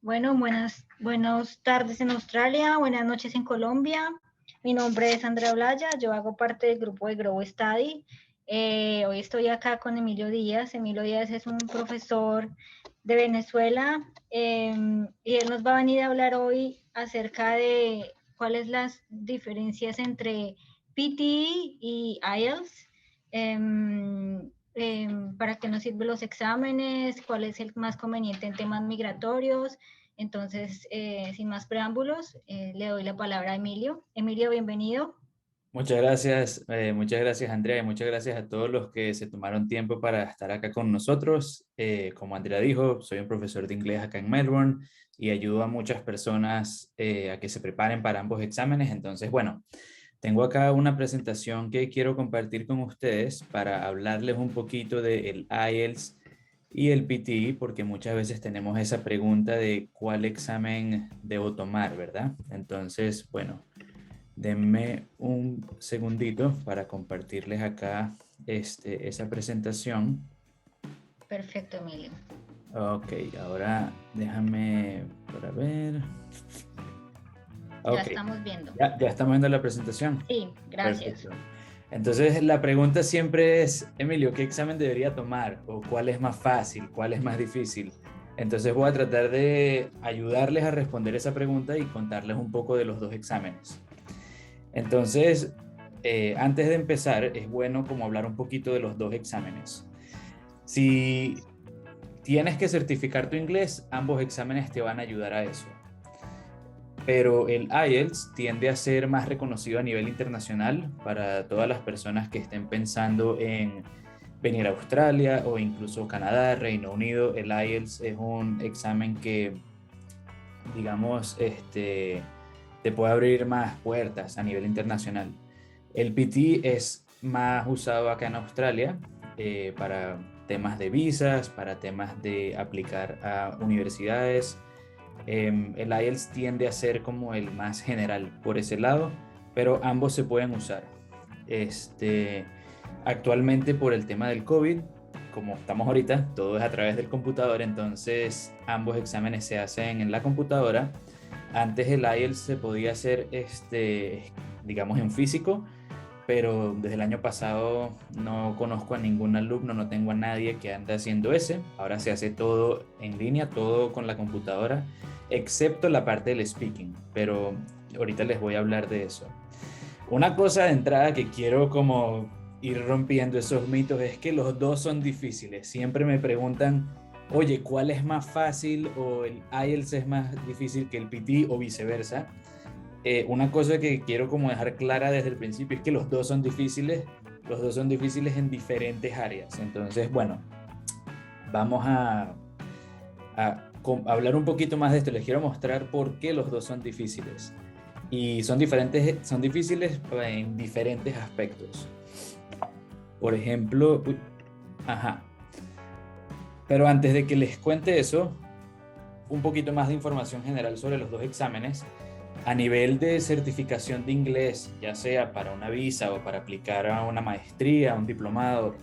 Bueno, buenas tardes en Australia, buenas noches en Colombia. Mi nombre es Andrea Olaya, yo hago parte del grupo de Grow Study. Hoy estoy acá con Emilio Díaz. Emilio Díaz es un profesor de Venezuela y él nos va a venir a hablar hoy acerca de cuáles las diferencias entre PTE y IELTS. Para qué nos sirven los exámenes, cuál es el más conveniente en temas migratorios. Entonces, sin más preámbulos, le doy la palabra a Emilio. Emilio, bienvenido. Muchas gracias Andrea y muchas gracias a todos los que se tomaron tiempo para estar acá con nosotros. Como Andrea dijo, soy un profesor de inglés acá en Melbourne y ayudo a muchas personas a que se preparen para ambos exámenes. Entonces, bueno, tengo acá una presentación que quiero compartir con ustedes para hablarles un poquito del IELTS y el PTE, porque muchas veces tenemos esa pregunta de cuál examen debo tomar, ¿verdad? Entonces, bueno. Denme un segundito para compartirles acá esa presentación. Perfecto, Emilio. Ok, ahora déjame para ver. Ya Ok, estamos viendo. ya estamos viendo la presentación. Sí, gracias. Perfecto. Entonces la pregunta siempre es, Emilio, ¿qué examen debería tomar? ¿O cuál es más fácil? ¿Cuál es más difícil? Entonces voy a tratar de ayudarles a responder esa pregunta y contarles un poco de los dos exámenes. Entonces, antes de empezar, es bueno como hablar un poquito de los dos exámenes. Si tienes que certificar tu inglés, ambos exámenes te van a ayudar a eso. Pero el IELTS tiende a ser más reconocido a nivel internacional para todas las personas que estén pensando en venir a Australia o incluso Canadá, Reino Unido. El IELTS es un examen que, digamos, te puede abrir más puertas a nivel internacional. El PT es más usado acá en Australia para temas de visas, para temas de aplicar a universidades. El IELTS tiende a ser como el más general por ese lado, pero ambos se pueden usar. Este, Actualmente por el tema del COVID, como estamos ahorita, todo es a través del computador, entonces ambos exámenes se hacen en la computadora. Antes el IELTS se podía hacer, digamos, en físico, pero desde el año pasado no conozco a ningún alumno, no tengo a nadie que ande haciendo ese. Ahora se hace todo en línea, todo con la computadora, excepto la parte del speaking, pero ahorita les voy a hablar de eso. Una cosa de entrada que quiero como ir rompiendo esos mitos es que los dos son difíciles. Siempre me preguntan, oye, ¿cuál es más fácil o el IELTS es más difícil que el PT o viceversa? Una cosa que quiero como dejar clara desde el principio es que los dos son difíciles en diferentes áreas. Entonces, bueno, vamos a hablar un poquito más de esto. Les quiero mostrar por qué los dos son difíciles. Y son difíciles en diferentes aspectos. Por ejemplo, ajá. Pero antes de que les cuente eso, un poquito más de información general sobre los dos exámenes. A nivel de certificación de inglés, ya sea para una visa o para aplicar a una maestría, un diplomado,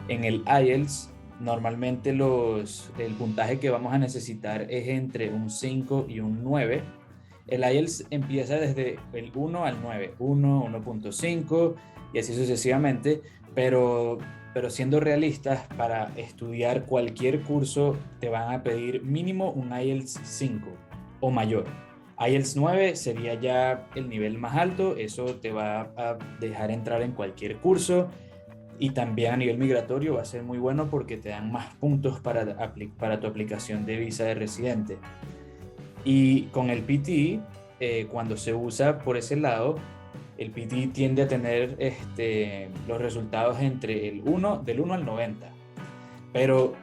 en el IELTS, normalmente el puntaje que vamos a necesitar es entre un 5 y un 9. El IELTS empieza desde el 1 al 9, 1, 1.5 y así sucesivamente, pero siendo realistas, para estudiar cualquier curso te van a pedir mínimo un IELTS 5 o mayor. IELTS 9 sería ya el nivel más alto, eso te va a dejar entrar en cualquier curso y también a nivel migratorio va a ser muy bueno porque te dan más puntos para tu aplicación de visa de residente. Y con el PT, cuando se usa por ese lado, el PT tiende a tener los resultados entre del 1 al 90. Pero,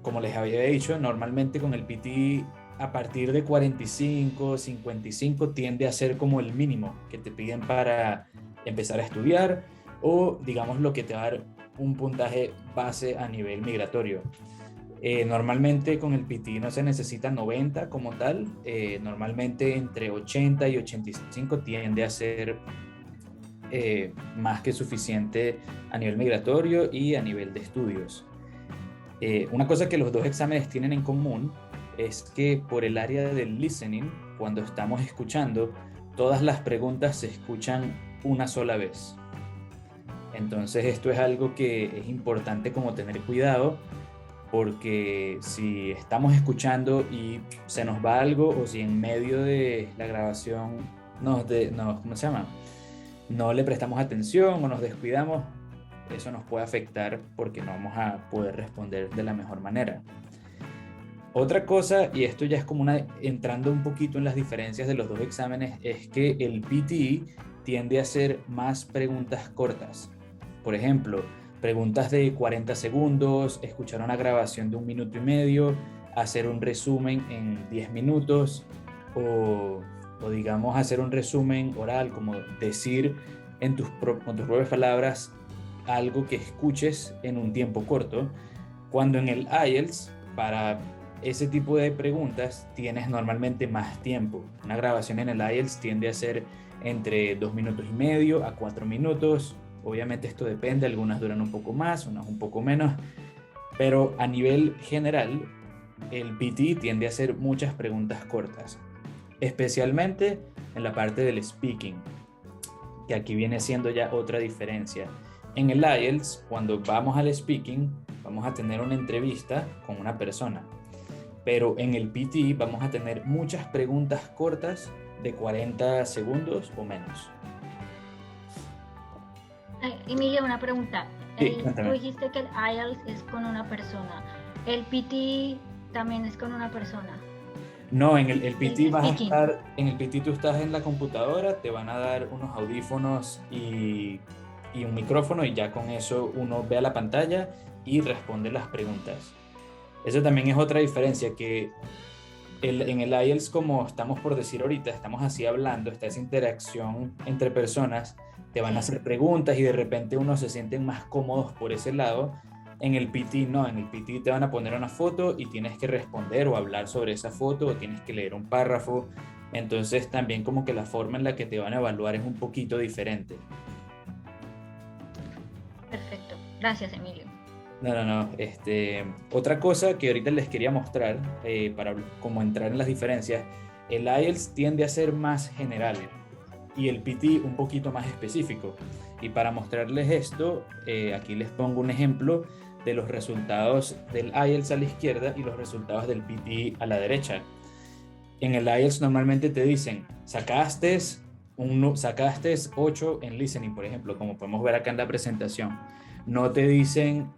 como les había dicho, normalmente con el PT a partir de 45, 55 tiende a ser como el mínimo que te piden para empezar a estudiar o digamos lo que te va a dar un puntaje base a nivel migratorio. Normalmente con el PT no se necesita 90 como tal, normalmente entre 80 y 85 tiende a ser más que suficiente a nivel migratorio y a nivel de estudios. Una cosa que los dos exámenes tienen en común es que por el área del listening, cuando estamos escuchando, todas las preguntas se escuchan una sola vez. Entonces esto es algo que es importante como tener cuidado, porque si estamos escuchando y se nos va algo, o si en medio de la grabación ¿cómo se llama? No le prestamos atención o nos descuidamos, eso nos puede afectar porque no vamos a poder responder de la mejor manera. Otra cosa, y esto ya es como entrando un poquito en las diferencias de los dos exámenes, es que el PTE tiende a hacer más preguntas cortas. Por ejemplo, preguntas de 40 segundos, escuchar una grabación de 1 minuto y medio, hacer un resumen en 10 minutos o digamos hacer un resumen oral, como decir con tus propias palabras algo que escuches en un tiempo corto, cuando en el IELTS para ese tipo de preguntas tienes normalmente más tiempo. Una grabación en el IELTS tiende a ser entre 2 minutos y medio a 4 minutos. Obviamente esto depende, algunas duran un poco más, unas un poco menos, pero a nivel general el PT tiende a hacer muchas preguntas cortas, especialmente en la parte del speaking, que aquí viene siendo ya otra diferencia. En el IELTS, cuando vamos al speaking, vamos a tener una entrevista con una persona, pero en el PT vamos a tener muchas preguntas cortas de 40 segundos o menos. Emilio, una pregunta. Sí, Tú dijiste que el IELTS es con una persona. ¿El PT también es con una persona? No, en el PT vas a estar, en el PT tú estás en la computadora, te van a dar unos audífonos y un micrófono, y ya con eso uno ve a la pantalla y responde las preguntas. Eso también es otra diferencia, que en el IELTS, como estamos por decir ahorita, estamos así hablando, está esa interacción entre personas, te van a hacer preguntas y de repente uno se sienten más cómodos por ese lado. En el PT no, en el PT te van a poner una foto y tienes que responder o hablar sobre esa foto, o tienes que leer un párrafo. Entonces también como que la forma en la que te van a evaluar es un poquito diferente. Perfecto, gracias Emilio. No. Otra cosa que ahorita les quería mostrar, para como entrar en las diferencias, el IELTS tiende a ser más general y el PT un poquito más específico. Y para mostrarles esto, aquí les pongo un ejemplo de los resultados del IELTS a la izquierda y los resultados del PT a la derecha. En el IELTS normalmente te dicen, sacaste 8 en listening, por ejemplo, como podemos ver acá en la presentación. No te dicen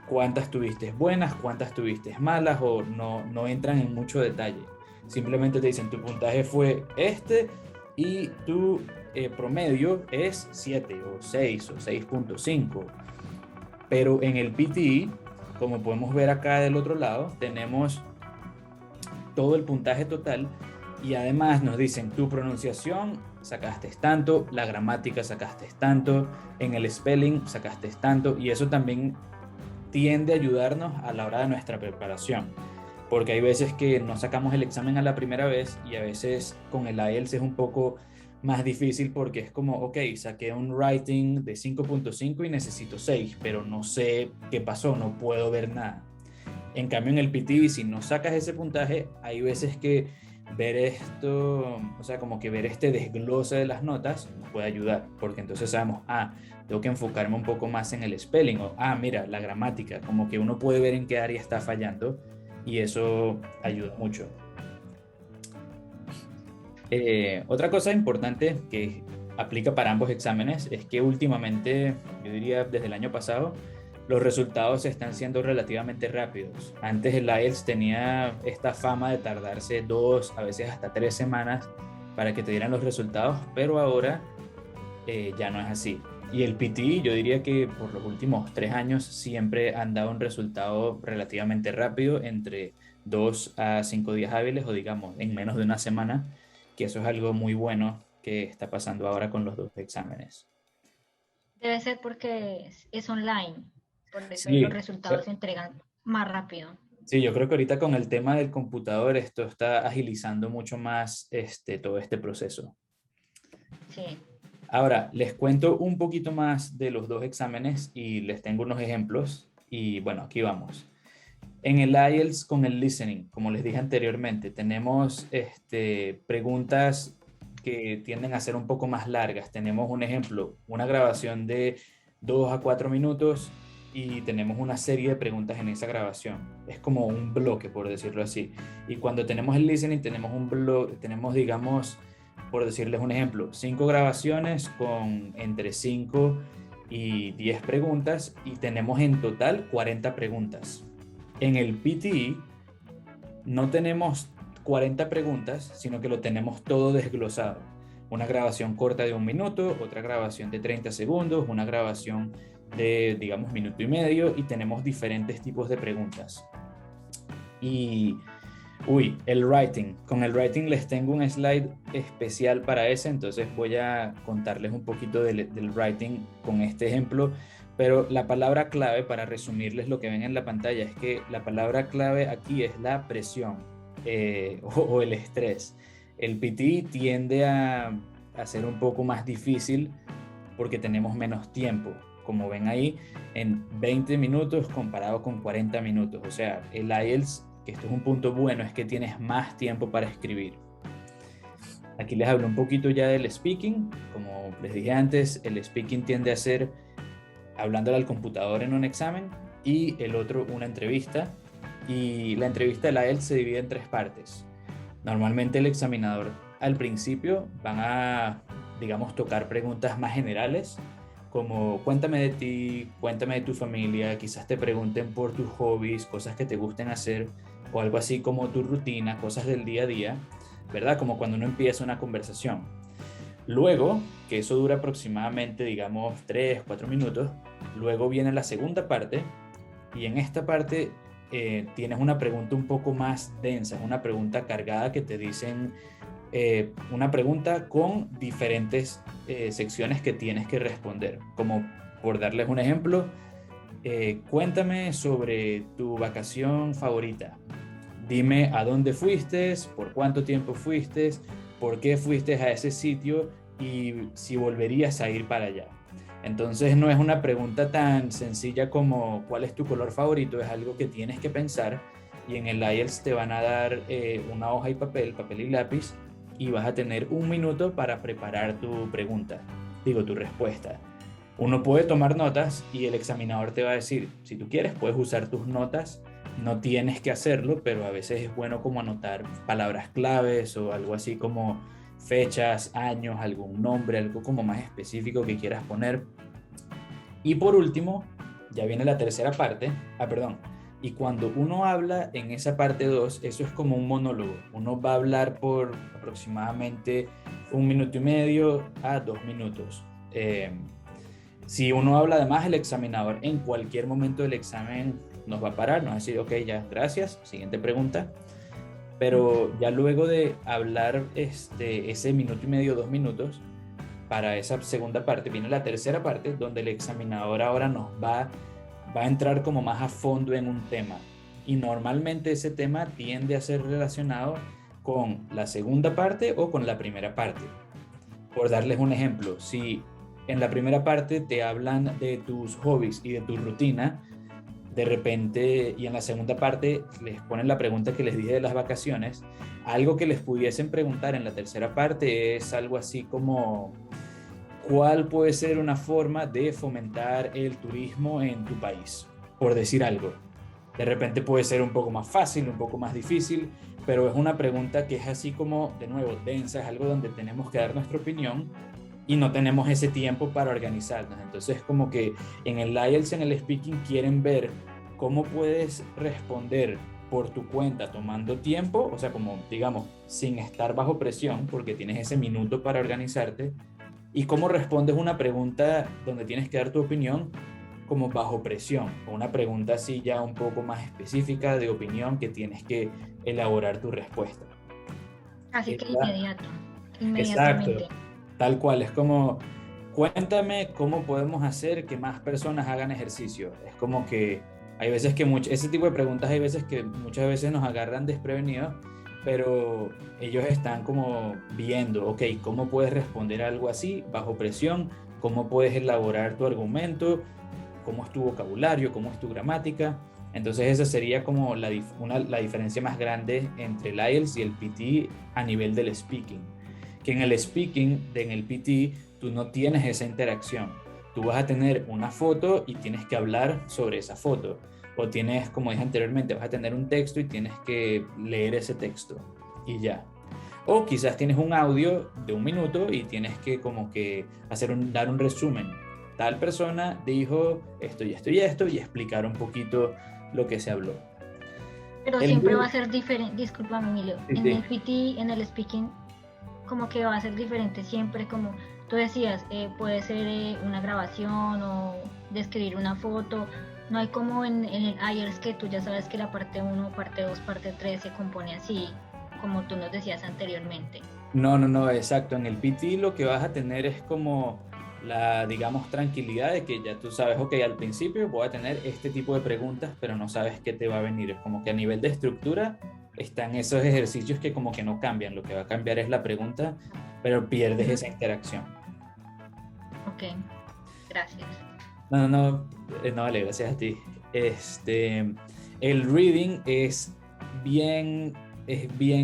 cuántas tuviste buenas, cuántas tuviste malas, o no entran en mucho detalle. Simplemente te dicen, tu puntaje fue este y tu promedio es 7 o 6 o 6.5. Pero en el PTE, como podemos ver acá del otro lado, tenemos todo el puntaje total, y además nos dicen tu pronunciación sacaste tanto, la gramática sacaste tanto, en el spelling sacaste tanto, y eso también tiende a ayudarnos a la hora de nuestra preparación, porque hay veces que no sacamos el examen a la primera vez, y a veces con el IELTS es un poco más difícil porque es como, ok, saqué un writing de 5.5 y necesito 6, pero no sé qué pasó, no puedo ver nada. En cambio en el PT, si no sacas ese puntaje, hay veces que ver esto, o sea, como que ver este desglose de las notas nos puede ayudar, porque entonces sabemos, tengo que enfocarme un poco más en el spelling, o mira, la gramática, como que uno puede ver en qué área está fallando, y eso ayuda mucho. Otra cosa importante que aplica para ambos exámenes es que últimamente, yo diría desde el año pasado, los resultados están siendo relativamente rápidos. Antes el IELTS tenía esta fama de tardarse 2, a veces hasta 3 semanas para que te dieran los resultados, pero ahora ya no es así. Y el PT, yo diría que por los últimos 3 años siempre han dado un resultado relativamente rápido, entre 2 a 5 días hábiles, o digamos en menos de una semana, que eso es algo muy bueno que está pasando ahora con los dos exámenes. Debe ser porque es online, por eso Sí, los resultados se entregan más rápido. sí, yo creo que ahorita con el tema del computador esto está agilizando mucho más todo este proceso. Sí. Ahora, les cuento un poquito más de los dos exámenes y les tengo unos ejemplos. Y bueno, aquí vamos. En el IELTS con el listening, como les dije anteriormente, tenemos preguntas que tienden a ser un poco más largas. Tenemos un ejemplo, una grabación de 2 a 4 minutos y tenemos una serie de preguntas en esa grabación. Es como un bloque, por decirlo así. Y cuando tenemos el listening, tenemos un bloque, tenemos, digamos, por decirles un ejemplo, 5 grabaciones con entre 5 y 10 preguntas y tenemos en total 40 preguntas. En el PTE no tenemos 40 preguntas, sino que lo tenemos todo desglosado. Una grabación corta de 1 minuto, otra grabación de 30 segundos, una grabación de, digamos, minuto y medio, y tenemos diferentes tipos de preguntas. Y, el writing. Con el writing les tengo un slide especial para ese, entonces voy a contarles un poquito del writing con este ejemplo. Pero la palabra clave, para resumirles lo que ven en la pantalla, es que la palabra clave aquí es la presión o el estrés. El PT tiende a ser un poco más difícil porque tenemos menos tiempo. Como ven ahí, en 20 minutos comparado con 40 minutos. O sea, el IELTS, que esto es un punto bueno, es que tienes más tiempo para escribir. Aquí les hablo un poquito ya del speaking. Como les dije antes, el speaking tiende a ser hablándole al computador en un examen y el otro una entrevista. Y la entrevista de la IELTS se divide en 3 partes. Normalmente el examinador al principio van a, digamos, tocar preguntas más generales, como cuéntame de ti, cuéntame de tu familia, quizás te pregunten por tus hobbies, cosas que te gusten hacer, o algo así como tu rutina, cosas del día a día, ¿verdad? Como cuando uno empieza una conversación. Luego, que eso dura aproximadamente, digamos, 3, 4 minutos, luego viene la segunda parte, y en esta parte tienes una pregunta un poco más densa, una pregunta cargada que te dicen, una pregunta con diferentes secciones que tienes que responder. Como por darles un ejemplo, cuéntame sobre tu vacación favorita. Dime a dónde fuiste, por cuánto tiempo fuiste, por qué fuiste a ese sitio y si volverías a ir para allá. Entonces no es una pregunta tan sencilla como ¿cuál es tu color favorito? Es algo que tienes que pensar, y en el IELTS te van a dar una hoja y papel y lápiz, y vas a tener 1 minuto para preparar tu pregunta, tu respuesta. Uno puede tomar notas y el examinador te va a decir, si tú quieres puedes usar tus notas, no tienes que hacerlo, pero a veces es bueno como anotar palabras claves o algo así como fechas, años, algún nombre, algo como más específico que quieras poner. Y por último, ya viene la tercera parte, y cuando uno habla en esa parte 2, eso es como un monólogo. Uno va a hablar por aproximadamente 1 minuto y medio a 2 minutos. Si uno habla además, el examinador en cualquier momento del examen nos va a parar, nos va a decir, ok, ya, gracias, siguiente pregunta. Pero ya luego de hablar ese minuto y medio, 2 minutos, para esa segunda parte viene la tercera parte, donde el examinador ahora nos va a entrar como más a fondo en un tema. Y normalmente ese tema tiende a ser relacionado con la segunda parte o con la primera parte. Por darles un ejemplo, si en la primera parte te hablan de tus hobbies y de tu rutina, de repente, y en la segunda parte les ponen la pregunta que les dije de las vacaciones, algo que les pudiesen preguntar en la tercera parte es algo así como, ¿cuál puede ser una forma de fomentar el turismo en tu país? Por decir algo. De repente puede ser un poco más fácil, un poco más difícil, pero es una pregunta que es así como, de nuevo, densa, es algo donde tenemos que dar nuestra opinión y no tenemos ese tiempo para organizarnos. Entonces, como que en el IELTS, en el speaking, quieren ver cómo puedes responder por tu cuenta tomando tiempo, o sea, como digamos, sin estar bajo presión, porque tienes ese minuto para organizarte, y cómo respondes una pregunta donde tienes que dar tu opinión como bajo presión, o una pregunta así ya un poco más específica de opinión que tienes que elaborar tu respuesta. Así que Exacto, inmediatamente. tal cual, es como, cuéntame cómo podemos hacer que más personas hagan ejercicio. Es como que hay veces que ese tipo de preguntas hay veces que muchas veces nos agarran desprevenidos, pero ellos están como viendo, ok, ¿cómo puedes responder algo así bajo presión? ¿Cómo puedes elaborar tu argumento? ¿Cómo es tu vocabulario? ¿Cómo es tu gramática? Entonces esa sería como la diferencia más grande entre el IELTS y el PT a nivel del speaking. Que en el speaking, en el PT, tú no tienes esa interacción. Tú vas a tener una foto y tienes que hablar sobre esa foto. O tienes, como dije anteriormente, vas a tener un texto y tienes que leer ese texto. Y ya. O quizás tienes un audio de 1 minuto y tienes que como que dar un resumen. Tal persona dijo esto y esto y esto y explicar un poquito lo que se habló. Pero siempre va a ser diferente, discúlpame Emilio, Sí, en sí. el PT, en el speaking, como que va a ser diferente siempre, como tú decías, puede ser una grabación o describir una foto. No hay como en el IELTS que tú ya sabes que la parte 1, parte 2, parte 3 se compone así, como tú nos decías anteriormente. No, exacto. En el PT lo que vas a tener es como la, digamos, tranquilidad de que ya tú sabes, ok, al principio voy a tener este tipo de preguntas, pero no sabes qué te va a venir. Es como que a nivel de estructura están esos ejercicios que como que no cambian. Lo que va a cambiar es la pregunta, pero pierdes esa interacción. Ok, gracias. No, vale, gracias a ti. El reading es bien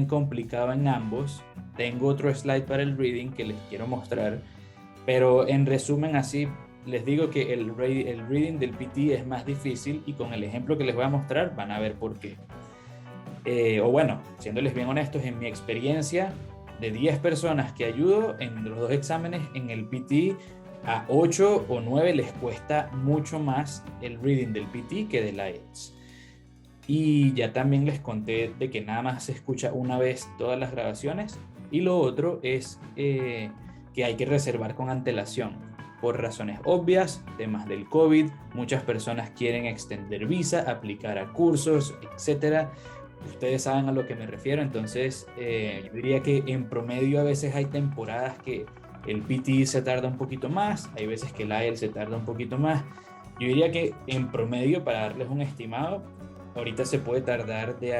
complicado en ambos. Tengo otro slide para el reading que les quiero mostrar, pero en resumen así, les digo que el reading del PT es más difícil y con el ejemplo que les voy a mostrar van a ver por qué. O bueno, siéndoles bien honestos, en mi experiencia de 10 personas que ayudo en los 2 exámenes, en el PT a 8 o 9 les cuesta mucho más el reading del PT que del IELTS. Y ya también les conté de que nada más se escucha una vez todas las grabaciones. Y lo otro es que hay que reservar con antelación. Por razones obvias, temas del COVID, muchas personas quieren extender visa, aplicar a cursos, etcétera. Ustedes saben a lo que me refiero, entonces yo diría que en promedio a veces hay temporadas que el PT se tarda un poquito más, hay veces que el IELTS se tarda un poquito más. Yo diría que en promedio, para darles un estimado, ahorita se puede tardar de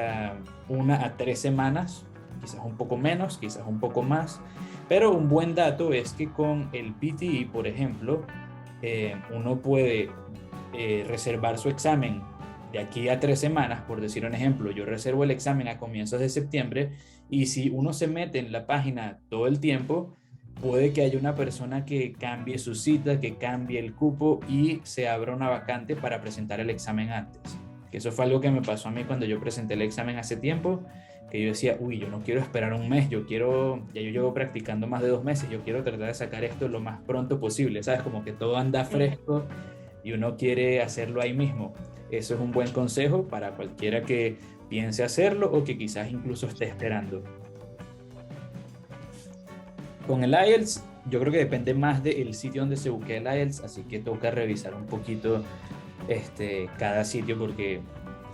1 a 3 semanas, quizás un poco menos, quizás un poco más, pero un buen dato es que con el PTE, por ejemplo, uno puede reservar su examen de aquí a 3 semanas, por decir un ejemplo. Yo reservo el examen a comienzos de septiembre y si uno se mete en la página todo el tiempo, puede que haya una persona que cambie su cita, que cambie el cupo y se abra una vacante para presentar el examen antes. Que eso fue algo que me pasó a mí cuando yo presenté el examen hace tiempo, que yo decía, uy, yo no quiero esperar un mes, ya yo llevo practicando más de 2 meses, yo quiero tratar de sacar esto lo más pronto posible, ¿sabes? Como que todo anda fresco y uno quiere hacerlo ahí mismo. Eso es un buen consejo para cualquiera que piense hacerlo o que quizás incluso esté esperando. Con el IELTS, yo creo que depende más del sitio donde se busque el IELTS, así que toca revisar un poquito cada sitio porque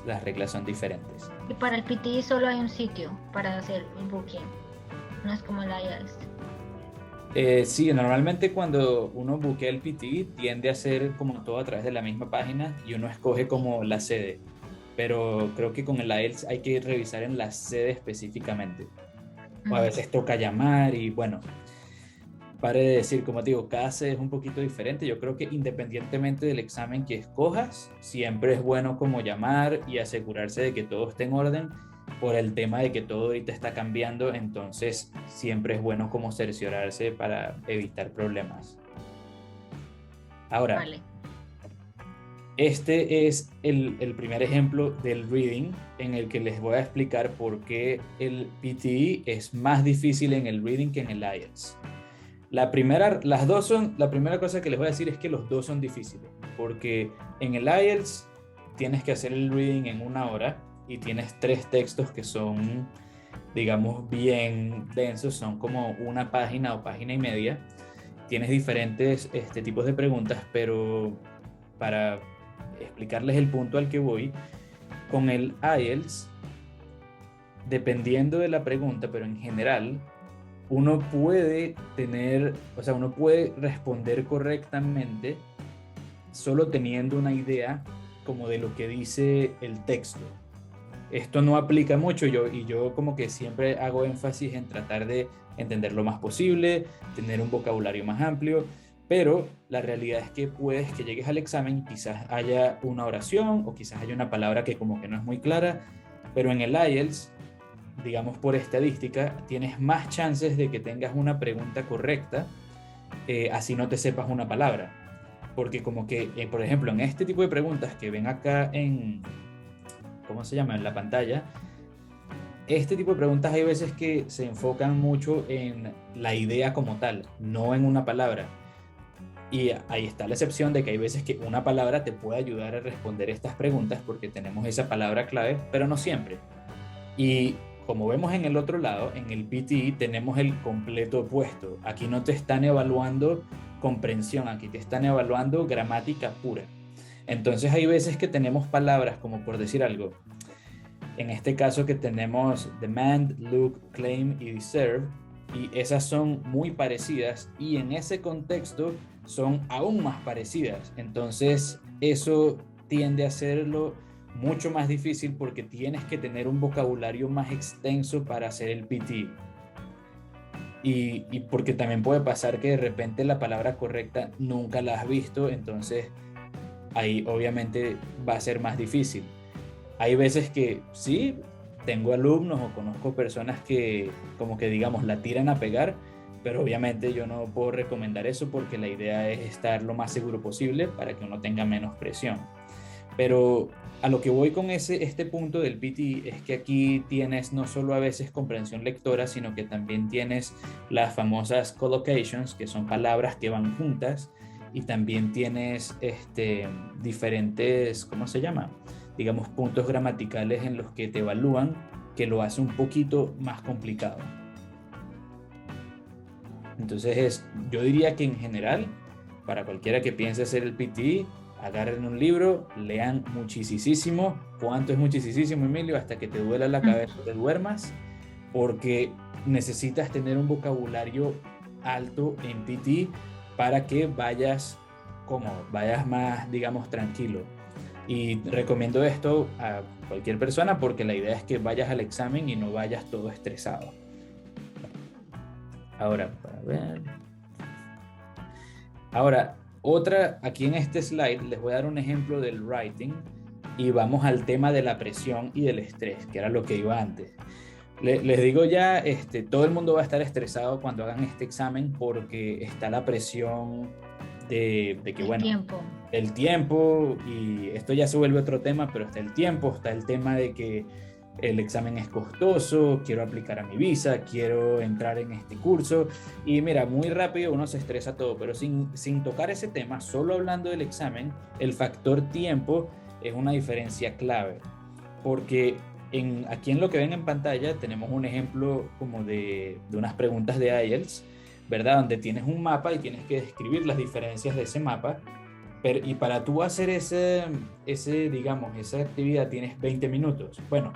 las reglas son diferentes. Y para el PT solo hay un sitio para hacer el booking, no es como el IELTS. Sí, normalmente cuando uno buquea el PT tiende a ser como todo a través de la misma página y uno escoge como la sede, pero creo que con el IELTS hay que revisar en la sede específicamente. O a veces toca llamar y bueno, pare de decir, como te digo, cada sede es un poquito diferente. Yo creo que independientemente del examen que escojas, siempre es bueno como llamar y asegurarse de que todo esté en orden por el tema de que todo ahorita está cambiando, entonces siempre es bueno como cerciorarse para evitar problemas. Ahora, Vale. este es el primer ejemplo del reading en el que les voy a explicar por qué el PTE es más difícil en el reading que en el IELTS. La primera cosa que les voy a decir es que los dos son difíciles, porque en el IELTS tienes que hacer el reading en 1 hora y tienes 3 textos que son, digamos, bien densos, son como 1 página o página y media. Tienes diferentes tipos de preguntas, pero para explicarles el punto al que voy, con el IELTS, dependiendo de la pregunta, pero en general, uno puede responder correctamente solo teniendo una idea como de lo que dice el texto. Esto no aplica mucho y yo como que siempre hago énfasis en tratar de entender lo más posible, tener un vocabulario más amplio, pero la realidad es que puedes que llegues al examen y quizás haya una oración o quizás haya una palabra que como que no es muy clara, pero en el IELTS, digamos por estadística, tienes más chances de que tengas una pregunta correcta, así no te sepas una palabra. Porque como que, por ejemplo, en este tipo de preguntas que ven acá en, ¿cómo se llama? En la pantalla, este tipo de preguntas hay veces que se enfocan mucho en la idea como tal, no en una palabra. Y ahí está la excepción de que hay veces que una palabra te puede ayudar a responder estas preguntas porque tenemos esa palabra clave, pero no siempre. Y como vemos en el otro lado, en el PTE tenemos el completo opuesto. Aquí no te están evaluando comprensión, aquí te están evaluando gramática pura. Entonces hay veces que tenemos palabras como por decir algo, en este caso que tenemos demand, look, claim y deserve, y esas son muy parecidas y en ese contexto son aún más parecidas. Entonces eso tiende a hacerlo mucho más difícil porque tienes que tener un vocabulario más extenso para hacer el PT. Y porque también puede pasar que de repente la palabra correcta nunca la has visto, entonces ahí obviamente va a ser más difícil. Hay veces que sí, tengo alumnos o conozco personas que como que digamos la tiran a pegar, pero obviamente yo no puedo recomendar eso porque la idea es estar lo más seguro posible para que uno tenga menos presión. Pero a lo que voy con este punto del PT es que aquí tienes no solo a veces comprensión lectora, sino que también tienes las famosas collocations, que son palabras que van juntas, y también tienes diferentes, ¿cómo se llama? Digamos, puntos gramaticales en los que te evalúan, que lo hace un poquito más complicado. Entonces, yo diría que en general, para cualquiera que piense hacer el PTE, agarren un libro, lean muchísimo. ¿Cuánto es muchísimo, Emilio? Hasta que te duela la cabeza, te duermas, porque necesitas tener un vocabulario alto en PT para que vayas cómodo, vayas más, digamos, tranquilo. Y recomiendo esto a cualquier persona porque la idea es que vayas al examen y no vayas todo estresado. Ahora, para ver. Ahora, aquí en este slide les voy a dar un ejemplo del writing y vamos al tema de la presión y del estrés, que era lo que iba antes. Les digo ya, todo el mundo va a estar estresado cuando hagan este examen porque está la presión de que, bueno, el tiempo, y esto ya se vuelve otro tema, pero está el tiempo, está el tema de que el examen es costoso, quiero aplicar a mi visa, quiero entrar en este curso, y mira, muy rápido uno se estresa todo, pero sin tocar ese tema, solo hablando del examen, el factor tiempo es una diferencia clave, porque aquí en lo que ven en pantalla tenemos un ejemplo como de unas preguntas de IELTS, ¿verdad? Donde tienes un mapa y tienes que describir las diferencias de ese mapa, y para tú hacer digamos, esa actividad tienes 20 minutos. Bueno,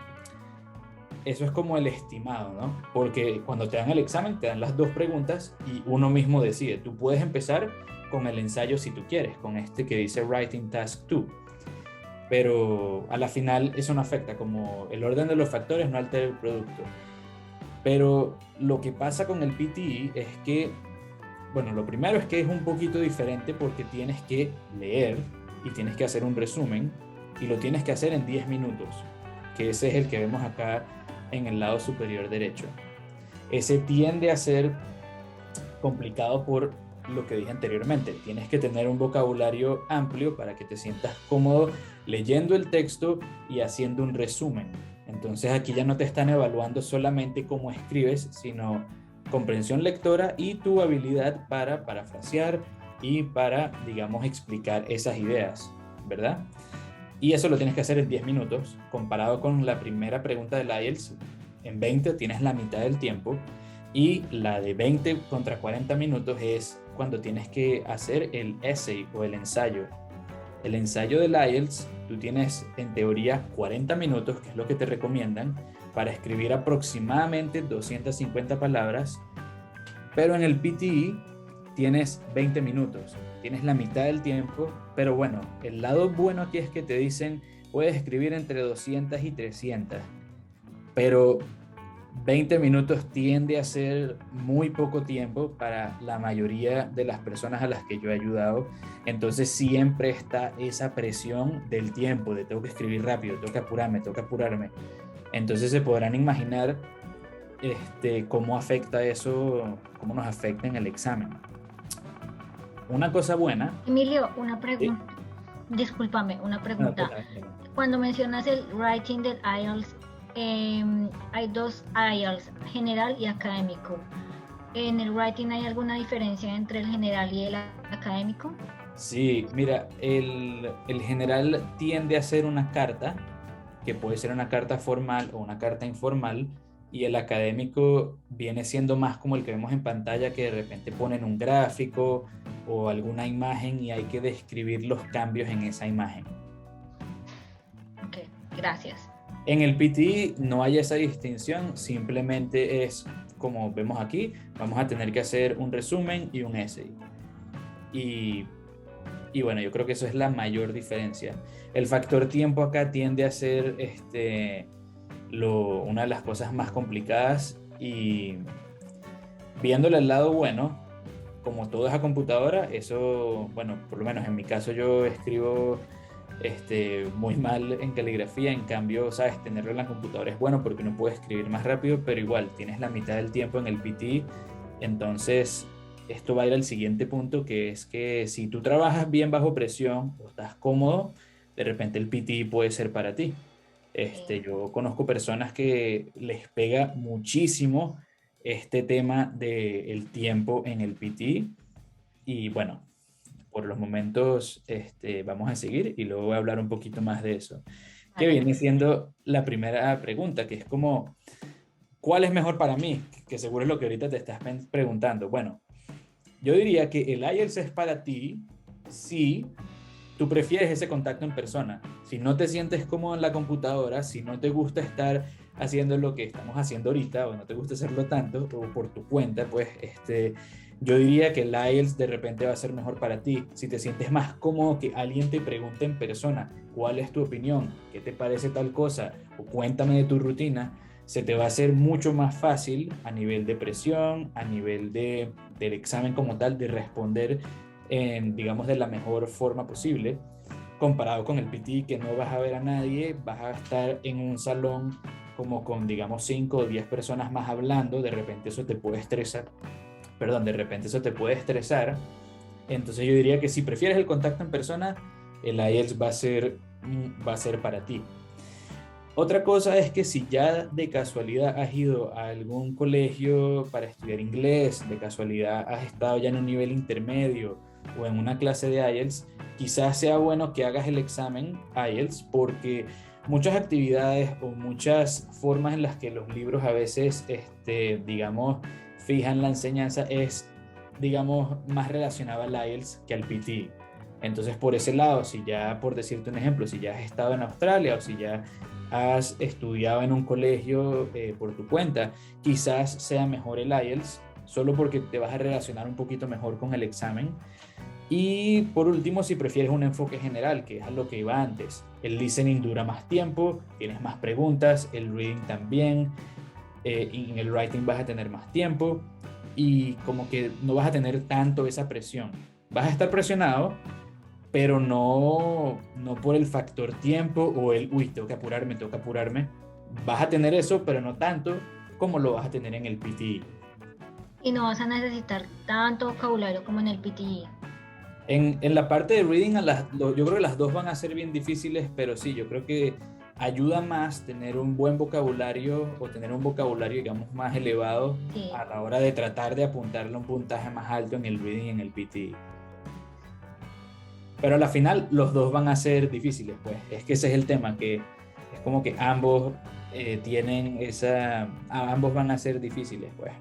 eso es como el estimado, ¿no? Porque cuando te dan el examen, te dan las dos preguntas y uno mismo decide. Tú puedes empezar con el ensayo si tú quieres, con este que dice Writing Task 2. Pero a la final eso no afecta, como el orden de los factores no altera el producto. Pero lo que pasa con el PTE es que, bueno, lo primero es que es un poquito diferente porque tienes que leer y tienes que hacer un resumen y lo tienes que hacer en 10 minutos, que ese es el que vemos acá en el lado superior derecho. Ese tiende a ser complicado por lo que dije anteriormente. Tienes que tener un vocabulario amplio para que te sientas cómodo leyendo el texto y haciendo un resumen. Entonces aquí ya no te están evaluando solamente cómo escribes, sino comprensión lectora y tu habilidad para parafrasear y para, digamos, explicar esas ideas, ¿verdad? Y eso lo tienes que hacer en 10 minutos, comparado con la primera pregunta del IELTS. En 20 tienes la mitad del tiempo y la de 20 contra 40 minutos es cuando tienes que hacer el essay o el ensayo. El ensayo del IELTS, tú tienes en teoría 40 minutos, que es lo que te recomiendan, para escribir aproximadamente 250 palabras, pero en el PTE tienes 20 minutos, tienes la mitad del tiempo, pero bueno, el lado bueno aquí es que te dicen, puedes escribir entre 200 y 300, pero 20 minutos tiende a ser muy poco tiempo para la mayoría de las personas a las que yo he ayudado. Entonces siempre está esa presión del tiempo, de tengo que escribir rápido, tengo que apurarme. Entonces se podrán imaginar cómo afecta eso, cómo nos afecta en el examen. Una cosa buena. Emilio, una ¿Sí? pregunta. Discúlpame, una No, pregunta. Cuando mencionas el writing del IELTS, hay dos IELTS, general y académico. ¿En el writing hay alguna diferencia entre el general y el académico? Sí, mira, el general tiende a ser una carta, que puede ser una carta formal o una carta informal, y el académico viene siendo más como el que vemos en pantalla, que de repente ponen un gráfico o alguna imagen y hay que describir los cambios en esa imagen. Ok, gracias. En el PT no hay esa distinción, simplemente es como vemos aquí, vamos a tener que hacer un resumen y un essay. Y bueno, yo creo que eso es la mayor diferencia. El factor tiempo acá tiende a ser una de las cosas más complicadas, y viéndole el lado bueno, como todo es a computadora, eso, bueno, por lo menos en mi caso yo escribo muy mal en caligrafía, en cambio, sabes, tenerlo en la computadora es bueno porque uno puede escribir más rápido, pero igual tienes la mitad del tiempo en el PT. Entonces esto va a ir al siguiente punto, que es que si tú trabajas bien bajo presión o estás cómodo, de repente el PT puede ser para ti. Yo conozco personas que les pega muchísimo este tema del tiempo en el PT, y bueno, por los momentos vamos a seguir y luego voy a hablar un poquito más de eso. Que Vale. viene siendo la primera pregunta, que es como, ¿cuál es mejor para mí? Que seguro es lo que ahorita te estás preguntando. Bueno, yo diría que el IELTS es para ti si tú prefieres ese contacto en persona. Si no te sientes cómodo en la computadora, si no te gusta estar haciendo lo que estamos haciendo ahorita, o no te gusta hacerlo tanto, o por tu cuenta, pues yo diría que el IELTS de repente va a ser mejor para ti. Si te sientes más cómodo que alguien te pregunte en persona, ¿cuál es tu opinión? ¿Qué te parece tal cosa? O cuéntame de tu rutina. Se te va a hacer mucho más fácil a nivel de presión, a nivel del examen como tal, de responder digamos, de la mejor forma posible, comparado con el PT, que no vas a ver a nadie, vas a estar en un salón como con, digamos, 5 o 10 personas más hablando, de repente eso te puede estresar, de repente eso te puede estresar. Entonces yo diría que si prefieres el contacto en persona, el IELTS va a ser para ti. Otra cosa es que si ya de casualidad has ido a algún colegio para estudiar inglés, de casualidad has estado ya en un nivel intermedio o en una clase de IELTS, quizás sea bueno que hagas el examen IELTS, porque muchas actividades o muchas formas en las que los libros a veces, digamos, fijan la enseñanza es, digamos, más relacionada al IELTS que al PT. Entonces, por ese lado, si ya, por decirte un ejemplo, si ya has estado en Australia o si ya has estudiado en un colegio por tu cuenta, quizás sea mejor el IELTS, solo porque te vas a relacionar un poquito mejor con el examen. Y por último, si prefieres un enfoque general, que es a lo que iba antes, el listening dura más tiempo, tienes más preguntas, el reading también, y en el writing vas a tener más tiempo, y como que no vas a tener tanto esa presión. Vas a estar presionado, pero no por el factor tiempo o uy, tengo que apurarme. Vas a tener eso, pero no tanto como lo vas a tener en el PTE. Y no vas a necesitar tanto vocabulario como en el PTE. En la parte de reading, yo creo que las dos van a ser bien difíciles, pero sí, yo creo que ayuda más tener un buen vocabulario o tener un vocabulario, digamos, más elevado, Sí. a la hora de tratar de apuntarle un puntaje más alto en el reading y en el PTE. Pero a la final los dos van a ser difíciles, pues. Es que ese es el tema, que es como que ambos ambos van a ser difíciles, pues.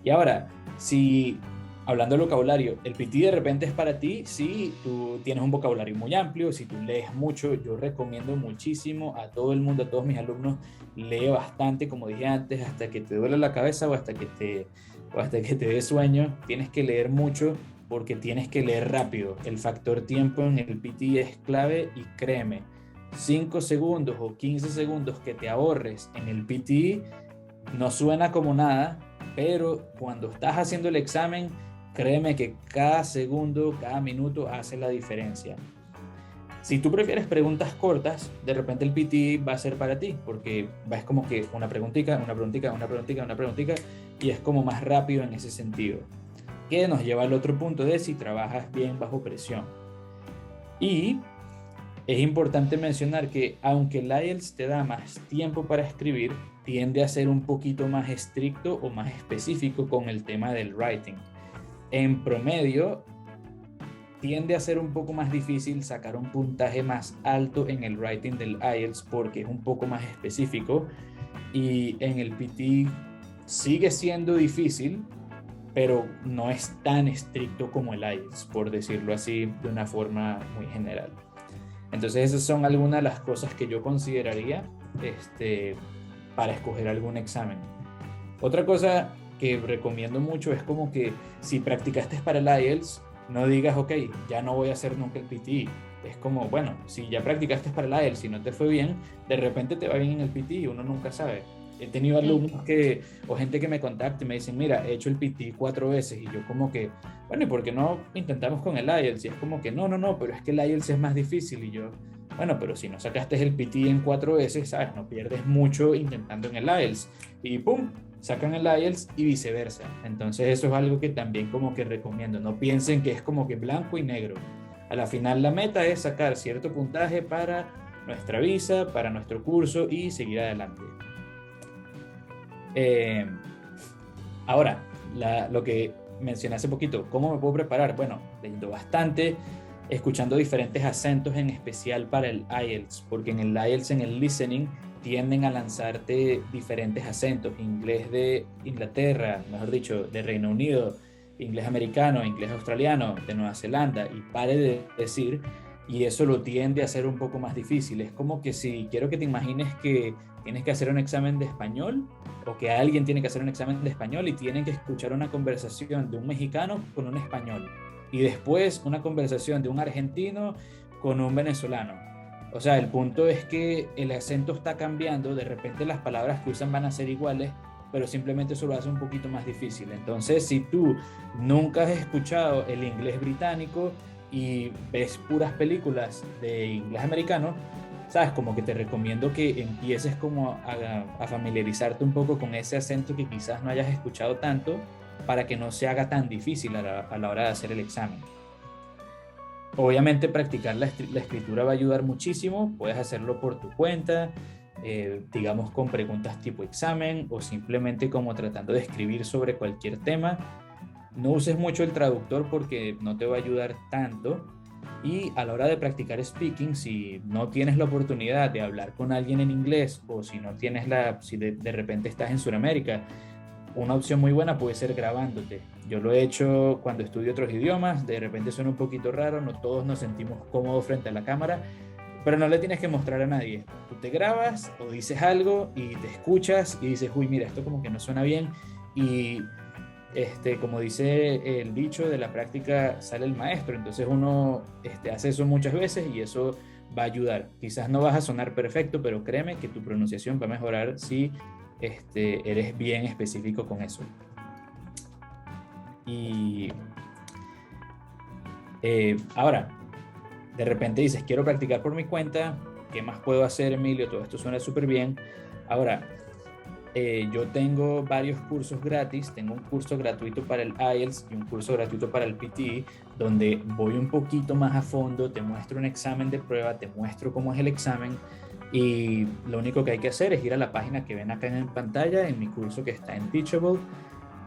Y ahora, si hablando del vocabulario, el PT de repente es para ti, si tú tienes un vocabulario muy amplio, si tú lees mucho, yo recomiendo muchísimo a todo el mundo, a todos mis alumnos, lee bastante, como dije antes, hasta que te duele la cabeza o hasta que te dé sueño, tienes que leer mucho porque tienes que leer rápido. El factor tiempo en el PT es clave, y créeme, 5 segundos o 15 segundos que te ahorres en el PT No suena como nada, pero cuando estás haciendo el examen, créeme que cada segundo, cada minuto hace la diferencia. Si tú prefieres preguntas cortas, de repente el PT va a ser para ti, porque es como que una preguntita, una preguntita, una preguntita, una preguntita, y es como más rápido en ese sentido. Que nos lleva al otro punto de si trabajas bien bajo presión. Y es importante mencionar que aunque el IELTS te da más tiempo para escribir, tiende a ser un poquito más estricto o más específico con el tema del writing. En promedio, tiende a ser un poco más difícil sacar un puntaje más alto en el writing del IELTS porque es un poco más específico, y en el PT sigue siendo difícil, pero no es tan estricto como el IELTS, por decirlo así de una forma muy general. Entonces esas son algunas de las cosas que yo consideraría para escoger algún examen. Otra cosa que recomiendo mucho es como que si practicaste para el IELTS, no digas, ok, ya no voy a hacer nunca el PTE. Es como, bueno, si ya practicaste para el IELTS y no te fue bien, de repente te va bien en el PTE, uno nunca sabe. He tenido alumnos o gente que me contacta y me dicen, mira, he hecho el PT 4 veces, y yo como que, bueno, ¿y por qué no intentamos con el IELTS? Y es como que, no, pero es que el IELTS es más difícil. Y yo, bueno, pero si no sacaste el PT en 4 veces, ¿sabes? No pierdes mucho intentando en el IELTS. Y ¡pum! Sacan el IELTS y viceversa. Entonces eso es algo que también como que recomiendo. No piensen que es como que blanco y negro. A la final la meta es sacar cierto puntaje para nuestra visa, para nuestro curso y seguir adelante. Ahora, lo que mencioné hace poquito, ¿cómo me puedo preparar? Bueno, leyendo bastante, escuchando diferentes acentos, en especial para el IELTS, porque en el IELTS, en el listening, tienden a lanzarte diferentes acentos: inglés de Inglaterra, mejor dicho, de Reino Unido, inglés americano, inglés australiano, de Nueva Zelanda, y pare de decir, y eso lo tiende a hacer un poco más difícil. Es como que si quiero que te imagines que tienes que hacer un examen de español, o que alguien tiene que hacer un examen de español y tienen que escuchar una conversación de un mexicano con un español, y después una conversación de un argentino con un venezolano. O sea, el punto es que el acento está cambiando, de repente las palabras que usan van a ser iguales, pero simplemente eso lo hace un poquito más difícil. Entonces, si tú nunca has escuchado el inglés británico y ves puras películas de inglés americano, sabes, como que te recomiendo que empieces como a familiarizarte un poco con ese acento que quizás no hayas escuchado tanto, para que no se haga tan difícil a la hora de hacer el examen. Obviamente practicar la escritura va a ayudar muchísimo. Puedes hacerlo por tu cuenta, digamos con preguntas tipo examen, o simplemente como tratando de escribir sobre cualquier tema. No uses mucho el traductor porque no te va a ayudar tanto. Y a la hora de practicar speaking, si no tienes la oportunidad de hablar con alguien en inglés, o si no tienes si de repente estás en Sudamérica, una opción muy buena puede ser grabándote. Yo lo he hecho cuando estudio otros idiomas. De repente suena un poquito raro, no todos nos sentimos cómodos frente a la cámara, pero no le tienes que mostrar a nadie. Tú te grabas o dices algo y te escuchas y dices, uy, mira, esto como que no suena bien. Y como dice el dicho, de la práctica sale el maestro. Entonces uno hace eso muchas veces y eso va a ayudar. Quizás no vas a sonar perfecto, pero créeme que tu pronunciación va a mejorar si eres bien específico con eso. Y ahora, de repente dices, quiero practicar por mi cuenta, ¿qué más puedo hacer, Emilio? Todo esto suena súper bien. Ahora, yo tengo varios cursos gratis. Tengo un curso gratuito para el IELTS y un curso gratuito para el PTE, donde voy un poquito más a fondo, te muestro un examen de prueba, te muestro cómo es el examen, y lo único que hay que hacer es ir a la página que ven acá en pantalla, en mi curso que está en Teachable.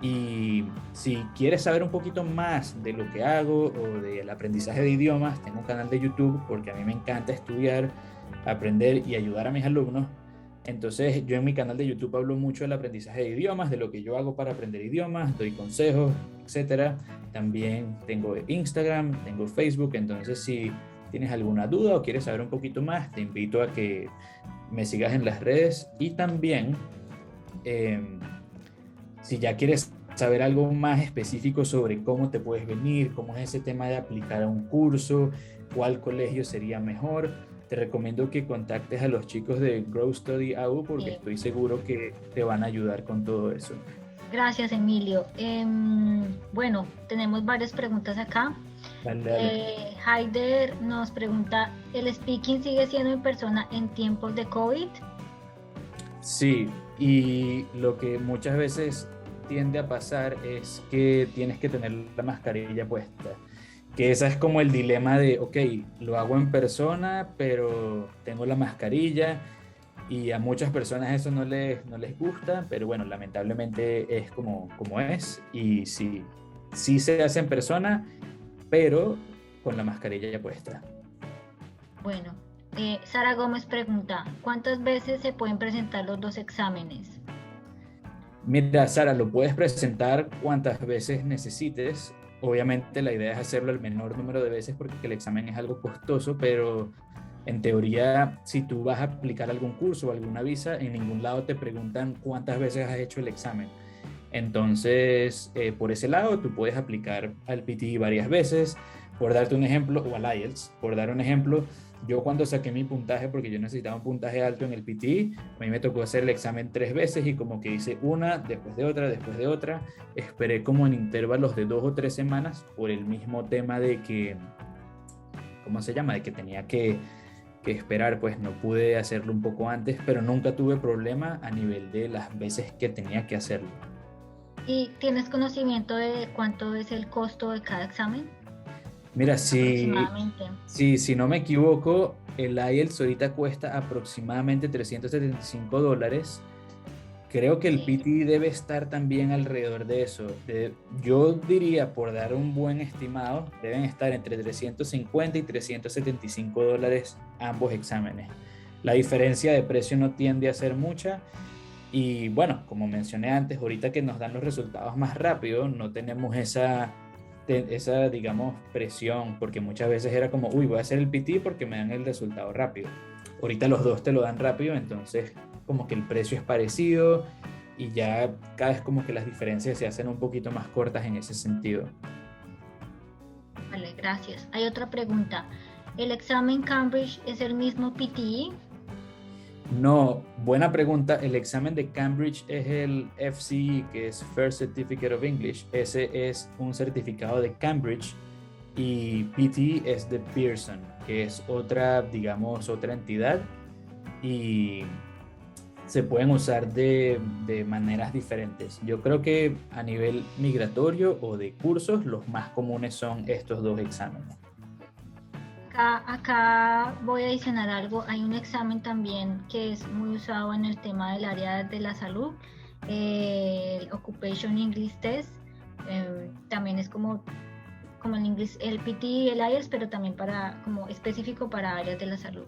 Y si quieres saber un poquito más de lo que hago o del aprendizaje de idiomas, tengo un canal de YouTube porque a mí me encanta estudiar, aprender y ayudar a mis alumnos. Entonces yo en mi canal de YouTube hablo mucho del aprendizaje de idiomas, de lo que yo hago para aprender idiomas, doy consejos, etc. También tengo Instagram, tengo Facebook. Entonces si tienes alguna duda o quieres saber un poquito más, te invito a que me sigas en las redes. Y también si ya quieres saber algo más específico sobre cómo te puedes venir, cómo es ese tema de aplicar a un curso, cuál colegio sería mejor, te recomiendo que contactes a los chicos de Grow Study AU porque Sí. estoy seguro que te van a ayudar con todo eso. Gracias, Emilio. Bueno, tenemos varias preguntas acá. Dale, dale. Haider nos pregunta, ¿el speaking sigue siendo en persona en tiempos de COVID? Sí, y lo que muchas veces tiende a pasar es que tienes que tener la mascarilla puesta. Que esa es como el dilema de, ok, lo hago en persona, pero tengo la mascarilla y a muchas personas eso no les gusta, pero bueno, lamentablemente es como es y sí, sí se hace en persona, pero con la mascarilla ya puesta. Bueno, Sara Gómez pregunta, ¿cuántas veces se pueden presentar los dos exámenes? Mira, Sara, lo puedes presentar cuantas veces necesites. Obviamente la idea es hacerlo el menor número de veces porque el examen es algo costoso, pero en teoría, si tú vas a aplicar algún curso o alguna visa, en ningún lado te preguntan cuántas veces has hecho el examen. Entonces, por ese lado, tú puedes aplicar al PTE varias veces. Por darte un ejemplo, o al IELTS, por dar un ejemplo, yo cuando saqué mi puntaje, porque yo necesitaba un puntaje alto en el PTE, a mí me tocó hacer el examen 3 veces y como que hice una, después de otra, después de otra. Esperé como en intervalos de 2 o 3 semanas por el mismo tema de que, ¿cómo se llama? De que tenía que esperar, pues no pude hacerlo un poco antes, pero nunca tuve problema a nivel de las veces que tenía que hacerlo. ¿Y tienes conocimiento de cuánto es el costo de cada examen? Mira, si, Aproximadamente. si no me equivoco, el IELTS ahorita cuesta aproximadamente $375. Creo que el Sí. PT debe estar también alrededor de eso. Yo diría, por dar un buen estimado, deben estar entre $350 y $375 ambos exámenes. La diferencia de precio no tiende a ser mucha. Y bueno, como mencioné antes, ahorita que nos dan los resultados más rápido, no tenemos esa, digamos, presión, porque muchas veces era como, uy, voy a hacer el PT porque me dan el resultado rápido. Ahorita los dos te lo dan rápido, entonces como que el precio es parecido y ya cada vez como que las diferencias se hacen un poquito más cortas en ese sentido. Vale, gracias. Hay otra pregunta. ¿El examen Cambridge es el mismo PTE? No, buena pregunta. El examen de Cambridge es el FCE, que es First Certificate of English. Ese es un certificado de Cambridge y PT es de Pearson, que es otra, digamos, otra entidad y se pueden usar de maneras diferentes. Yo creo que a nivel migratorio o de cursos, los más comunes son estos dos exámenes. Acá voy a adicionar algo. Hay un examen también que es muy usado en el tema del área de la salud, el Occupation English Test. También es como el inglés, el PT y el IELTS, pero también como específico para áreas de la salud.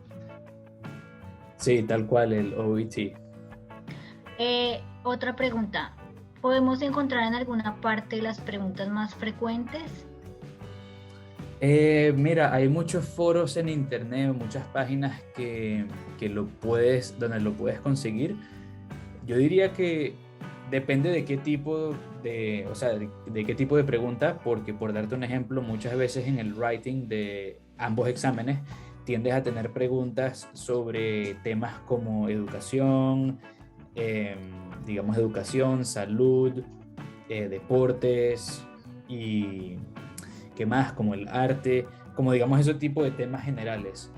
Sí, tal cual, el OET. Otra pregunta. ¿Podemos encontrar en alguna parte las preguntas más frecuentes? Mira, hay muchos foros en internet, muchas páginas donde lo puedes conseguir. Yo diría que depende de qué tipo o sea, de qué tipo de pregunta, porque por darte un ejemplo, muchas veces en el writing de ambos exámenes tiendes a tener preguntas sobre temas como educación, eh, digamos educación, salud, deportes y qué más, como el arte, como digamos ese tipo de temas generales.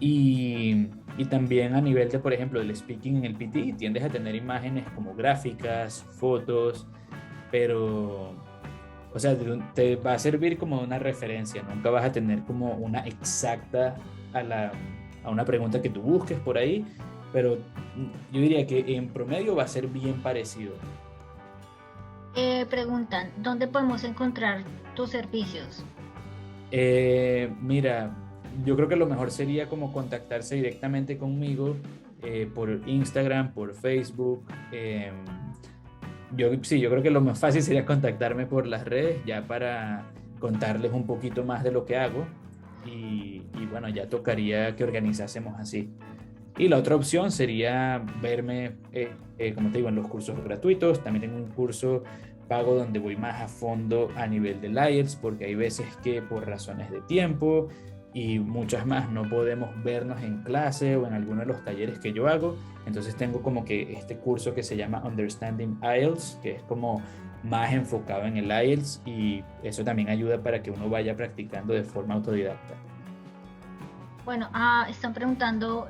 Y también a nivel de, por ejemplo, del speaking en el PT, tiendes a tener imágenes como gráficas, fotos, pero, o sea, te va a servir como una referencia, nunca vas a tener como una exacta a una pregunta que tú busques por ahí, pero yo diría que en promedio va a ser bien parecido. Preguntan, ¿dónde podemos encontrar tus servicios? Mira, yo creo que lo mejor sería como contactarse directamente conmigo por Instagram, por Facebook. Yo creo que lo más fácil sería contactarme por las redes ya para contarles un poquito más de lo que hago y bueno, ya tocaría que organizásemos así. Y la otra opción sería verme, como te digo, en los cursos gratuitos. También tengo un curso pago donde voy más a fondo a nivel de IELTS, porque hay veces que por razones de tiempo y muchas más. No podemos vernos en clase o en alguno de los talleres que yo hago. Entonces tengo como que este curso que se llama Understanding IELTS, que es como más enfocado en el IELTS, y eso también ayuda para que uno vaya practicando de forma autodidacta. Bueno, están preguntando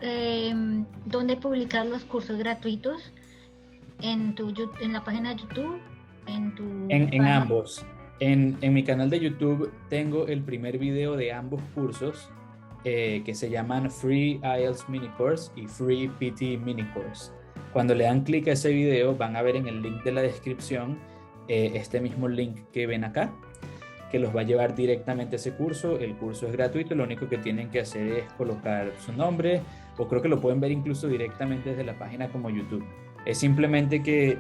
dónde publicar los cursos gratuitos en la página de YouTube, en ambos. En mi canal de YouTube tengo el primer video de ambos cursos que se llaman Free IELTS Mini Course y Free PT Mini Course. Cuando le dan clic a ese video van a ver en el link de la descripción este mismo link que ven acá, que los va a llevar directamente a ese curso. El curso es gratuito, lo único que tienen que hacer es colocar su nombre, o creo que lo pueden ver incluso directamente desde la página como YouTube. Es simplemente que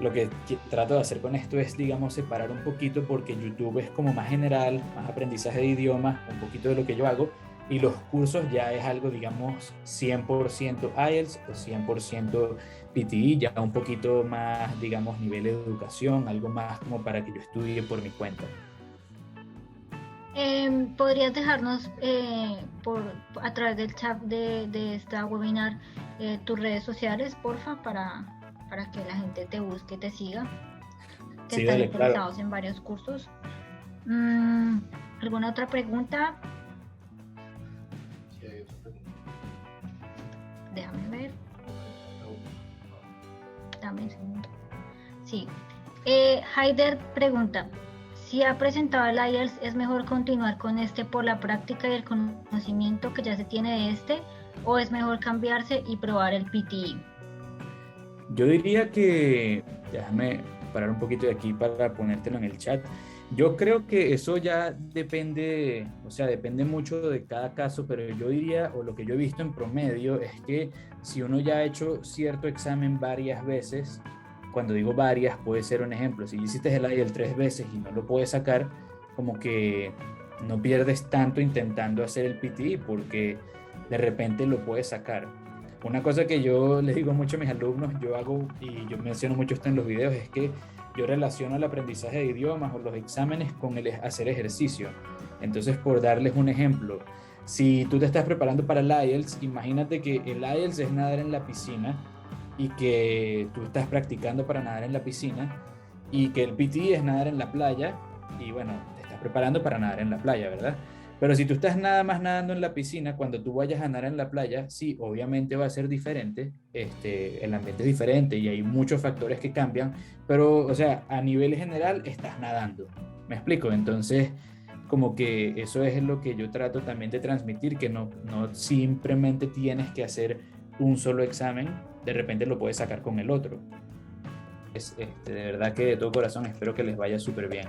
lo que trato de hacer con esto es, digamos, separar un poquito, porque YouTube es como más general, más aprendizaje de idiomas, un poquito de lo que yo hago, y los cursos ya es algo, digamos, 100% IELTS o 100% PTE, ya un poquito más, digamos, nivel de educación, algo más como para que yo estudie por mi cuenta. ¿Podrías dejarnos a través del chat de esta webinar tus redes sociales, porfa, para que la gente te busque, te siga, que están interesados en varios cursos? ¿Alguna otra pregunta? Sí, hay otra pregunta. Déjame ver. Dame un segundo. Sí. Haider pregunta: si ha presentado el IELTS, ¿es mejor continuar con este por la práctica y el conocimiento que ya se tiene de este, o es mejor cambiarse y probar el PTE? Yo diría que, déjame parar un poquito de aquí para ponértelo en el chat. Yo creo que eso ya depende, o sea, depende mucho de cada caso, pero yo diría, o lo que yo he visto en promedio, es que si uno ya ha hecho cierto examen varias veces, cuando digo varias, puede ser un ejemplo, si hiciste el IELTS 3 veces y no lo puedes sacar, como que no pierdes tanto intentando hacer el PTE, porque de repente lo puedes sacar. Una cosa que yo les digo mucho a mis alumnos, yo hago, y yo menciono mucho esto en los videos, es que yo relaciono el aprendizaje de idiomas o los exámenes con el hacer ejercicio. Entonces, por darles un ejemplo, si tú te estás preparando para el IELTS, imagínate que el IELTS es nadar en la piscina, y que tú estás practicando para nadar en la piscina, y que el PTE es nadar en la playa, y bueno, te estás preparando para nadar en la playa, ¿verdad? Pero si tú estás nada más nadando en la piscina, cuando tú vayas a nadar en la playa, sí, obviamente va a ser diferente, el ambiente es diferente y hay muchos factores que cambian, pero, o sea, a nivel general estás nadando, ¿me explico? Entonces, como que eso es lo que yo trato también de transmitir, que no simplemente tienes que hacer un solo examen, de repente lo puedes sacar con el otro. De verdad que de todo corazón espero que les vaya súper bien.